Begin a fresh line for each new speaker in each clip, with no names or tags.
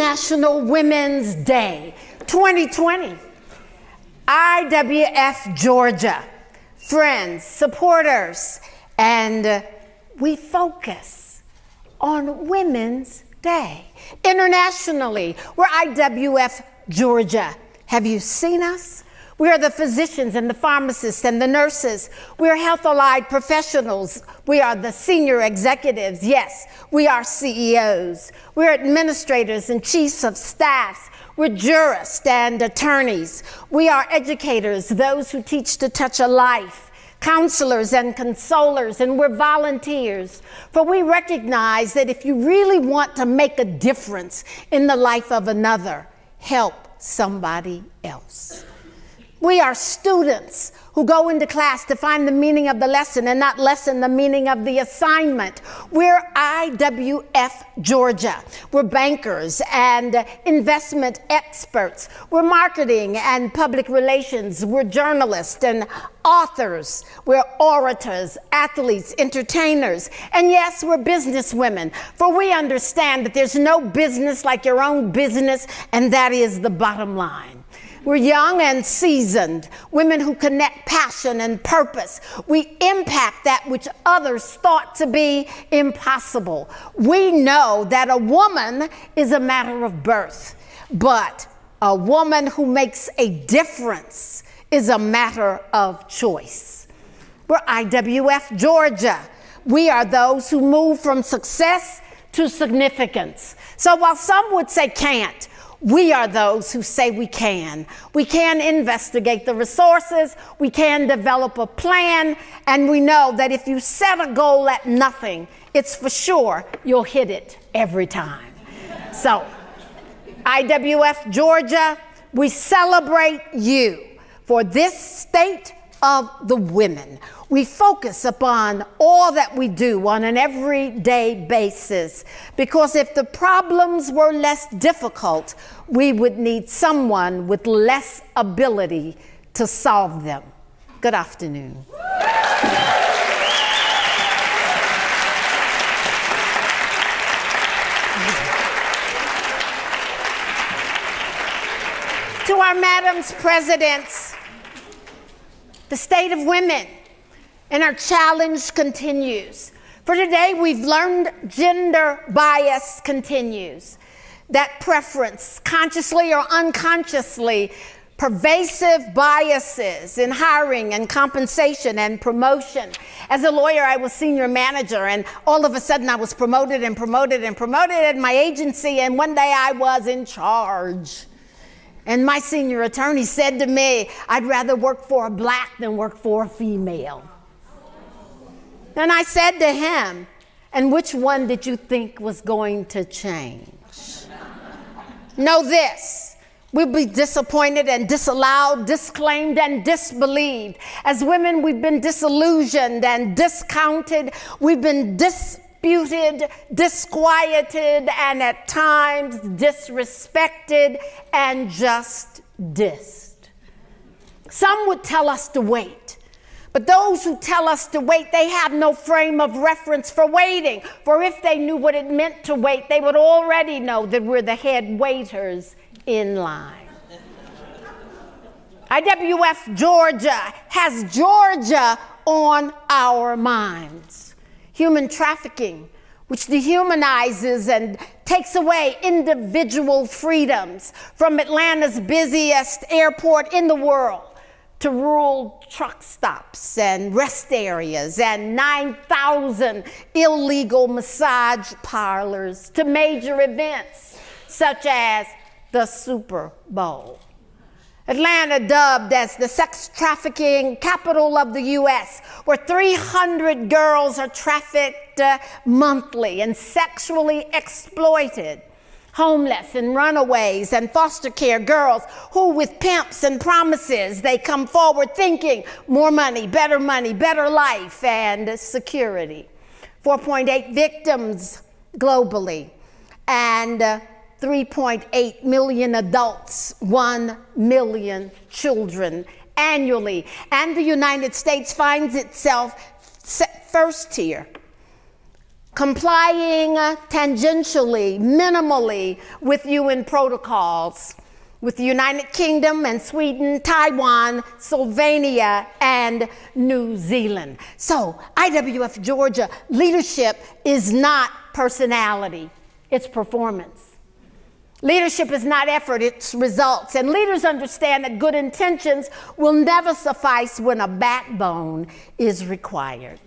International Women's Day 2020. IWF Georgia, friends, supporters, and we focus on Women's Day. Internationally, we're IWF Georgia. Have you seen us? We are the physicians and the pharmacists and the nurses. We are health-allied professionals. We are the senior executives. Yes, we are CEOs. We're administrators and chiefs of staff. We're jurists and attorneys. We are educators, those who teach to touch a life, counselors and consolers, and we're volunteers. For we recognize that if you really want to make a difference in the life of another, help somebody else. We are students who go into class to find the meaning of the lesson and not lessen the meaning of the assignment. We're IWF Georgia. We're bankers and investment experts. We're marketing and public relations. We're journalists and authors. We're orators, athletes, entertainers. And yes, we're business women, for we understand that there's no business like your own business, and that is the bottom line. We're young and seasoned, women who connect passion and purpose. We impact that which others thought to be impossible. We know that a woman is a matter of birth, but a woman who makes a difference is a matter of choice. We're IWF Georgia. We are those who move from success to significance. So while some would say can't, we are those who say we can. We can investigate the resources, we can develop a plan, and we know that if you set a goal at nothing, it's for sure you'll hit it every time. So, IWF Georgia, we celebrate you for this state of the women. We focus upon all that we do on an everyday basis, because if the problems were less difficult, we would need someone with less ability to solve them. Good afternoon. To our madams, presidents, the state of women, and our challenge continues. For today, we've learned gender bias continues. That preference, consciously or unconsciously, pervasive biases in hiring and compensation and promotion. As a lawyer, I was senior manager, and all of a sudden I was promoted and promoted and promoted at my agency, and one day I was in charge. And my senior attorney said to me, I'd rather work for a black than work for a female. And I said to him, and which one did you think was going to change? Know this, we'll be disappointed and disallowed, disclaimed and disbelieved. As women, we've been disillusioned and discounted. We've been disputed, disquieted, and at times disrespected and just dissed. Some would tell us to wait. But those who tell us to wait, they have no frame of reference for waiting. For if they knew what it meant to wait, they would already know that we're the head waiters in line. IWF Georgia has Georgia on our minds. Human trafficking, which dehumanizes and takes away individual freedoms, from Atlanta's busiest airport in the world to rural truck stops and rest areas and 9,000 illegal massage parlors to major events such as the Super Bowl. Atlanta, dubbed as the sex trafficking capital of the U.S., where 300 girls are trafficked monthly and sexually exploited. Homeless and runaways and foster care girls who, with pimps and promises, they come forward thinking more money, better life, and security. 4.8 victims globally, and 3.8 million adults, 1 million children annually. And the United States finds itself first here. complying tangentially, minimally with UN protocols, with the United Kingdom and Sweden, Taiwan, Slovenia, and New Zealand. So IWF Georgia leadership is not personality, it's performance. Leadership is not effort, it's results. And leaders understand that good intentions will never suffice when a backbone is required.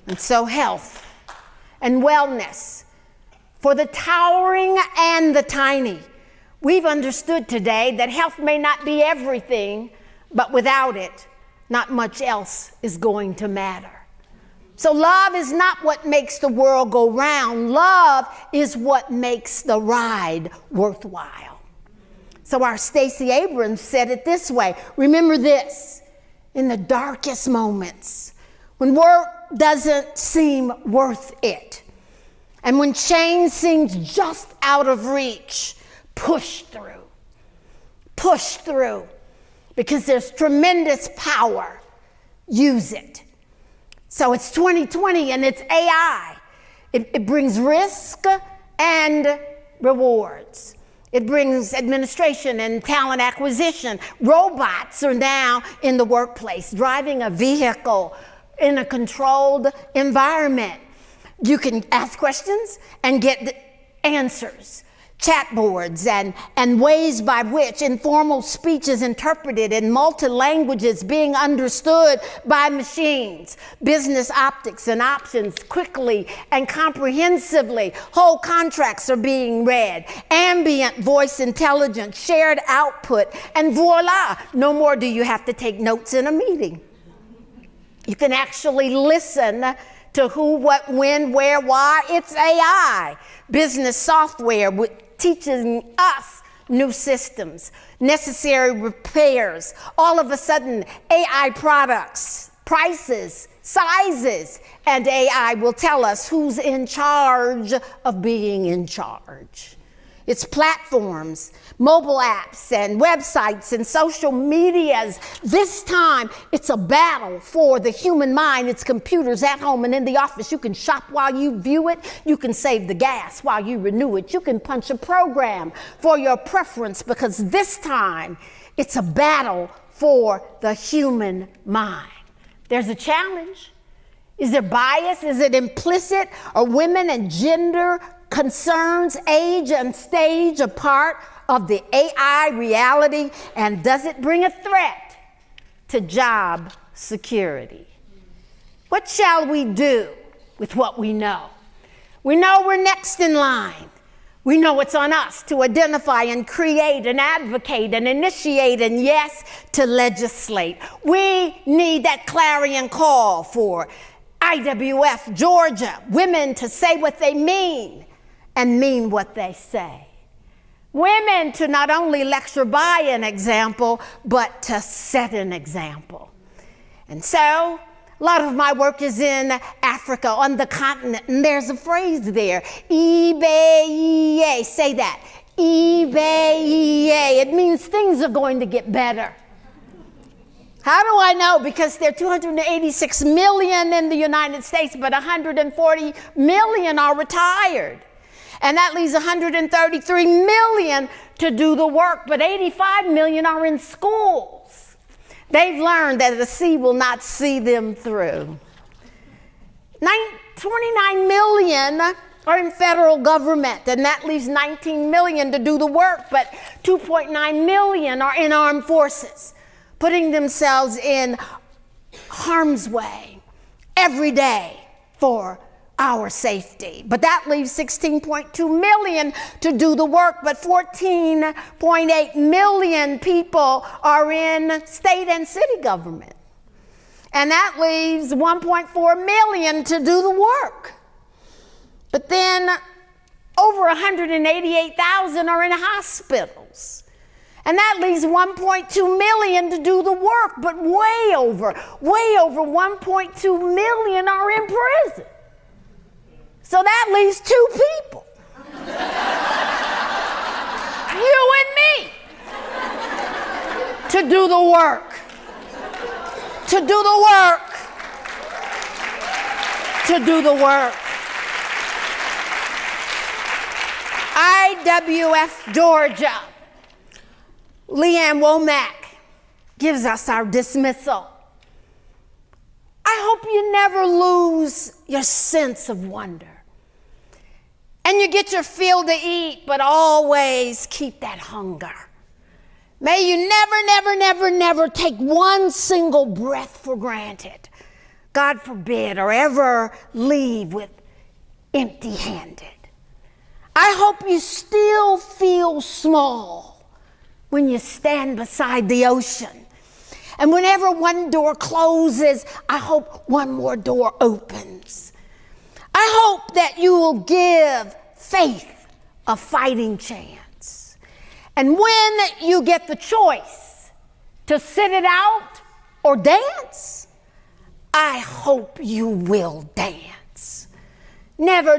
And so health and wellness for the towering and the tiny. We've understood today that health may not be everything, but without it, not much else is going to matter. So love is not what makes the world go round. Love is what makes the ride worthwhile. So our Stacey Abrams said it this way. Remember this, in the darkest moments, when work doesn't seem worth it, and when change seems just out of reach, push through. Push through. Because there's tremendous power. Use it. So it's 2020 and it's AI. It brings risk and rewards. It brings administration and talent acquisition. Robots are now in the workplace, driving a vehicle in a controlled environment. You can ask questions and get answers. Chat boards and ways by which informal speech is interpreted in multi-languages being understood by machines. Business optics and options quickly and comprehensively. Whole contracts are being read. Ambient voice intelligence, shared output, and voila, no more do you have to take notes in a meeting. You can actually listen to who, what, when, where, why. It's AI. Business software teaching us new systems, necessary repairs. All of a sudden, AI products, prices, sizes, and AI will tell us who's in charge of being in charge. It's platforms, mobile apps, and websites, and social medias. This time, it's a battle for the human mind. It's computers at home and in the office. You can shop while you view it. You can save the gas while you renew it. You can punch a program for your preference, because this time, it's a battle for the human mind. There's a challenge. Is there bias? Is it implicit? Are women and gender concerns, age and stage a part of the AI reality? And does it bring a threat to job security? What shall we do with what we know? We know we're next in line. We know it's on us to identify and create and advocate and initiate and, yes, to legislate. We need that clarion call for IWF Georgia, women to say what they mean and mean what they say. Women to not only lecture by an example, but to set an example. And so, a lot of my work is in Africa, on the continent, and there's a phrase there, Ibe-Iye, say that, Ibe-Iye. It means things are going to get better. How do I know? Because there are 286 million in the United States, but 140 million are retired. And that leaves 133 million to do the work, but 85 million are in schools. They've learned that the sea will not see them through. 29 million are in federal government, and that leaves 19 million to do the work, but 2.9 million are in armed forces, putting themselves in harm's way every day for our safety. But that leaves 16.2 million to do the work, but 14.8 million people are in state and city government. And that leaves 1.4 million to do the work. But then over 188,000 are in hospitals. And that leaves 1.2 million to do the work, but way over 1.2 million are in prison. So that leaves 2 people. You and me. To do the work. To do the work. To do the work. IWF, Georgia. Leanne Womack gives us our dismissal. I hope you never lose your sense of wonder. And you get your fill to eat, but always keep that hunger. May you never take one single breath for granted. God forbid, or ever leave with empty-handed. I hope you still feel small when you stand beside the ocean. And whenever one door closes, I hope one more door opens. I hope that you will give faith a fighting chance. And when you get the choice to sit it out or dance, I hope you will dance. Never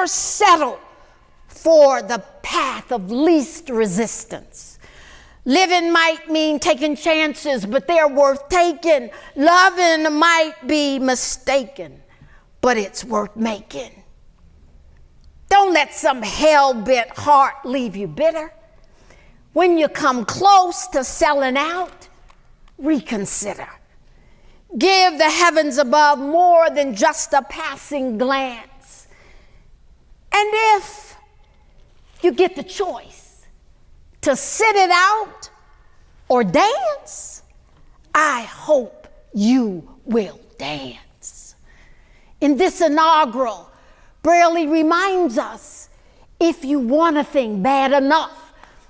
settle for the path of least resistance. Living might mean taking chances, but they're worth taking. Loving might be mistaken, but it's worth making. Don't let some hell-bent heart leave you bitter. When you come close to selling out, reconsider. Give the heavens above more than just a passing glance. And if you get the choice to sit it out or dance, I hope you will dance. In this inaugural, Braley reminds us, if you want a thing bad enough,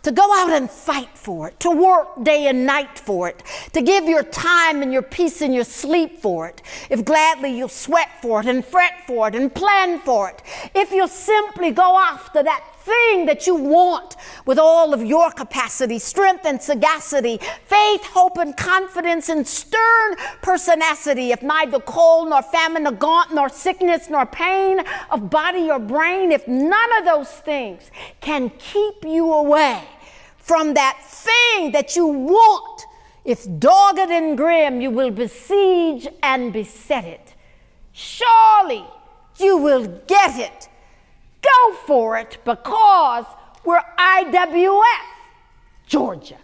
to go out and fight for it, to work day and night for it, to give your time and your peace and your sleep for it. If gladly you'll sweat for it and fret for it and plan for it. If you'll simply go after that thing that you want with all of your capacity, strength and sagacity, faith, hope and confidence and stern pertinacity. If neither cold nor famine nor gaunt nor sickness nor pain of body or brain, if none of those things can keep you away from that thing that you want, if dogged and grim you will besiege and beset it, surely you will get it. Go for it, because we're IWF, Georgia.